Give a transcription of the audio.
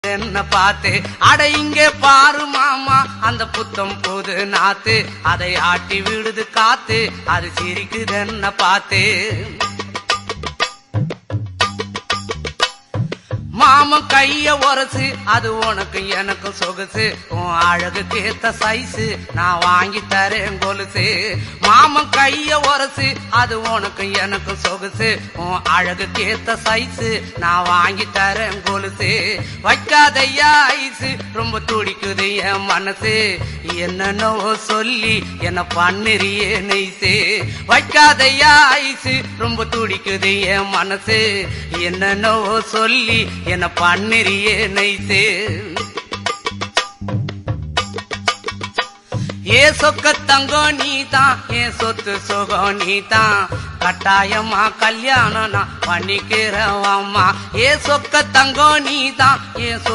என்ன பார்த்து அட இங்கே பாரு மாமா அந்த புத்தம் புது நாத்து அதை ஆட்டி விடுது காத்து அது சிரிக்குது என்ன பார்த்து மாமன் கைய உரசு அது உனக்கு எனக்கு சொகுசு உன் அழகுக்கு ஏத்த சைஸு நான் வாங்கி தரேன் கொலுசு மாமன் கைய உரசு அது உனக்கு எனக்கு சொகுசு உன் அழகுக்கு ஏத்த சைஸு நான் வாங்கி தரேன் கொலுசு வைக்காதையா ஐசு ரொம்ப துடிக்குது என் மனசு என்னன்னோ சொல்லி என்ன பண்ணிரியே நெய்சு வைக்காதையா ஐசு ரொம்ப துடிக்குது என் மனசு என்னன்னோ சொல்லி என்ன பண்ணிரியே நைசு ஏ சொக்க தங்கம் நீதான் என் சொத்து சுகம் நீதான் கட்டாயமா கல்யாணம் நான் பண்ணிக்கிறேன் அம்மா ஏ சொக்க தங்கம் நீதான் என்